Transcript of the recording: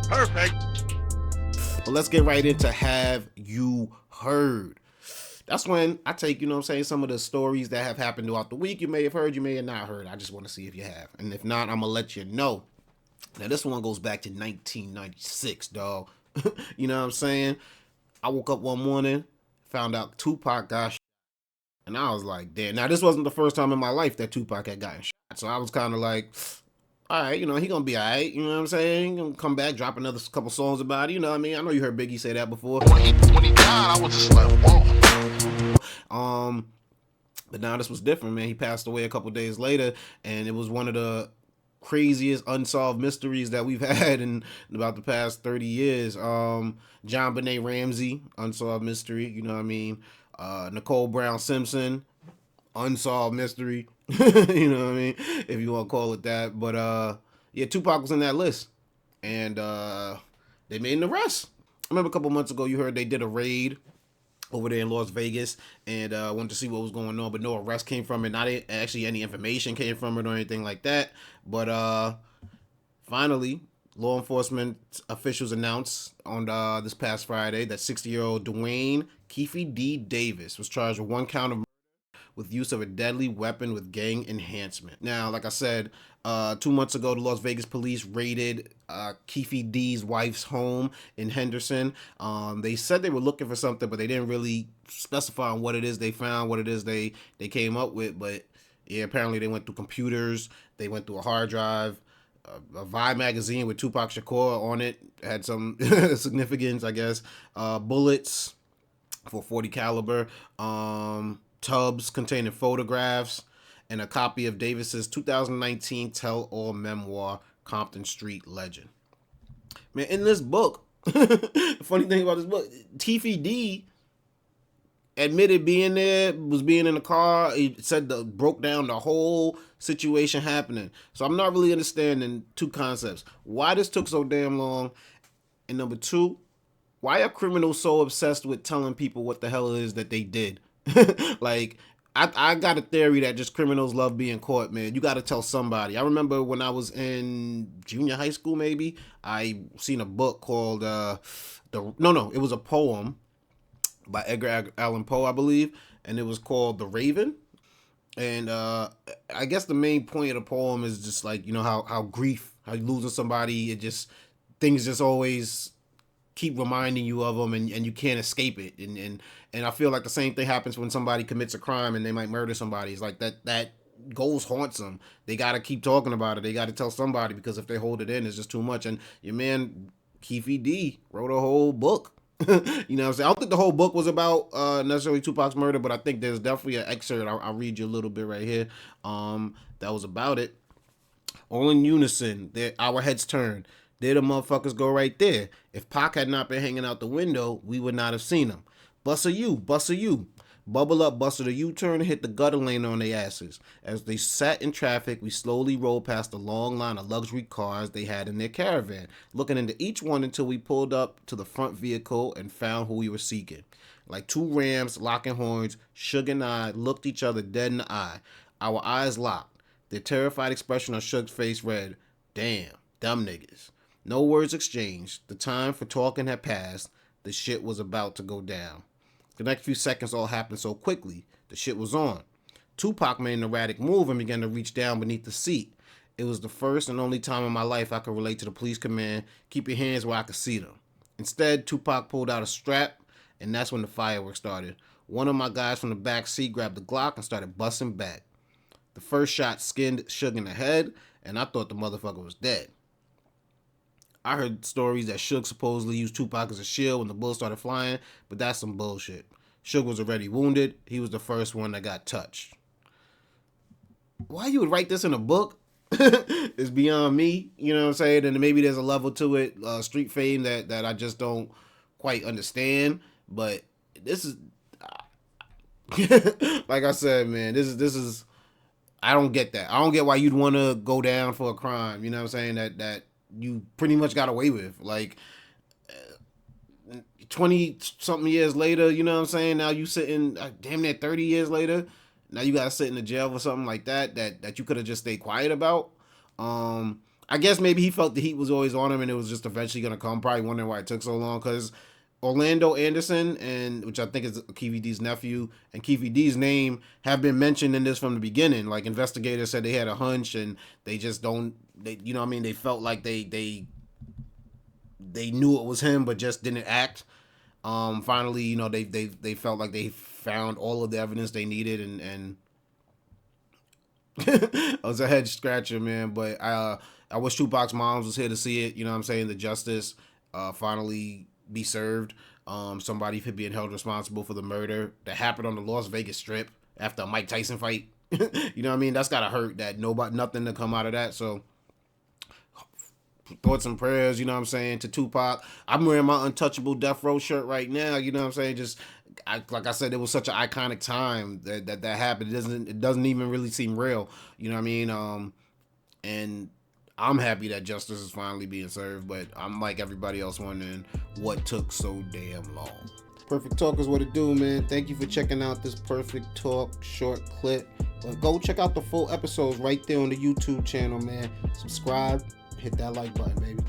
Perfect. But let's get right into Have You Heard? That's when I take, some of the stories that have happened throughout the week. You may have heard, you may have not heard. I just want to see if you have. And if not, I'm going to let you know. Now, this one goes back to 1996, dog. You know what I'm saying? I woke up one morning, found out Tupac got shot. And I was like, damn. Now, this wasn't the first time in my life that Tupac had gotten shot. So I was kind of like, all right, he gonna be all right. You know what I'm saying? He gonna come back, drop another couple songs about it. You know what I mean? I know you heard Biggie say that before. When he died, I was just like, whoa. But now this was different, man. He passed away a couple days later, and it was one of the craziest unsolved mysteries that we've had in about the past 30 years. John Benet Ramsey, unsolved mystery. You know what I mean? Nicole Brown Simpson, unsolved mystery. You know what I mean? If you want to call it that. But yeah, Tupac was in that list. And they made an arrest. I remember a couple months ago you heard they did a raid over there in Las Vegas and wanted to see what was going on, but no arrest came from it. Not actually any information came from it or anything like that. But finally, law enforcement officials announced on this past Friday that 60-year-old Duane Keefe D. Davis was charged with one count of with use of a deadly weapon with gang enhancement. Now, like I said, 2 months ago, the Las Vegas police raided Keefe D's wife's home in Henderson. They said they were looking for something, but they didn't really specify on what it is they found, what it is they came up with. But yeah, apparently they went through computers, they went through a hard drive, a Vibe magazine with Tupac Shakur on it had some significance, I guess. Bullets for 40 caliber. Tubs containing photographs, and a copy of Davis's 2019 tell-all memoir, Compton Street Legend. Man, in this book, the funny thing about this book, Keefe D admitted being there, was being in the car. He said broke down the whole situation happening. So I'm not really understanding two concepts. Why this took so damn long, and number two, why are criminals so obsessed with telling people what the hell it is that they did? Like, I got a theory that just criminals love being caught, man. You got to tell somebody. I remember when I was in junior high school, maybe, I seen a book called, it was a poem by Edgar Allan Poe, I believe, and it was called The Raven. And I guess the main point of the poem is just like, how grief, how you losing somebody, things just always keep reminding you of them, and you can't escape it. And I feel like the same thing happens when somebody commits a crime and they might murder somebody. It's like that ghost haunts them. They got to keep talking about it. They got to tell somebody, because if they hold it in, it's just too much. And your man Keefe D wrote a whole book. You know what I'm saying? I don't think the whole book was about necessarily Tupac's murder, but I think there's definitely an excerpt. I'll read you a little bit right here. That was about it. All in unison, our heads turned. There the motherfuckers go right there. If Pac had not been hanging out the window, we would not have seen him. Buster you. Bubble up, busted a U-turn, and hit the gutter lane on their asses. As they sat in traffic, we slowly rolled past the long line of luxury cars they had in their caravan, looking into each one until we pulled up to the front vehicle and found who we were seeking. Like two rams locking horns, Suge and I looked each other dead in the eye. Our eyes locked. The terrified expression on Suge's face read, "Damn, dumb niggas." No words exchanged. The time for talking had passed. The shit was about to go down. The next few seconds all happened so quickly. The shit was on. Tupac made an erratic move and began to reach down beneath the seat. It was the first and only time in my life I could relate to the police command, "Keep your hands where I could see them." Instead, Tupac pulled out a strap, and that's when the fireworks started. One of my guys from the back seat grabbed the Glock and started busting back. The first shot skinned Suge in the head, and I thought the motherfucker was dead. I heard stories that Suge supposedly used Tupac as a shield when the bullets started flying, but that's some bullshit. Suge was already wounded. He was the first one that got touched. Why you would write this in a book is beyond me, you know what I'm saying? And maybe there's a level to it, street fame, that I just don't quite understand. But this is, like I said, man, this is, I don't get that. I don't get why you'd want to go down for a crime, you know what I'm saying, that you pretty much got away with. Like, 20 something years later, you know what I'm saying? Now you sitting damn near 30 years later. Now you gotta sit in the jail for something like that you could have just stayed quiet about. I guess maybe he felt the heat was always on him and it was just eventually gonna come. Probably wondering why it took so long, because Orlando Anderson, and which I think is Keefe D's nephew, and Keefe D's name have been mentioned in this from the beginning. Like, investigators said they had a hunch and they just don't. They, you know what I mean? They felt like they knew it was him, but just didn't act. Finally, you know, they felt like they found all of the evidence they needed, and it was a head scratcher, man. But I wish Tupac's moms was here to see it. You know what I'm saying? The justice finally be served. Somebody for being held responsible for the murder that happened on the Las Vegas Strip after a Mike Tyson fight. You know what I mean? That's gotta hurt. That nothing to come out of that. So thoughts and prayers, you know what I'm saying, to Tupac. I'm wearing my Untouchable Death Row shirt right now, you know what I'm saying? Just like I said, it was such an iconic time that happened. It doesn't even really seem real, you know what I mean? And I'm happy that justice is finally being served, but I'm like everybody else wondering what took so damn long. Perfect Talk is what it do, man. Thank you for checking out this Perfect Talk short clip. But go check out the full episodes right there on the YouTube channel, man. Subscribe, hit that like button, baby.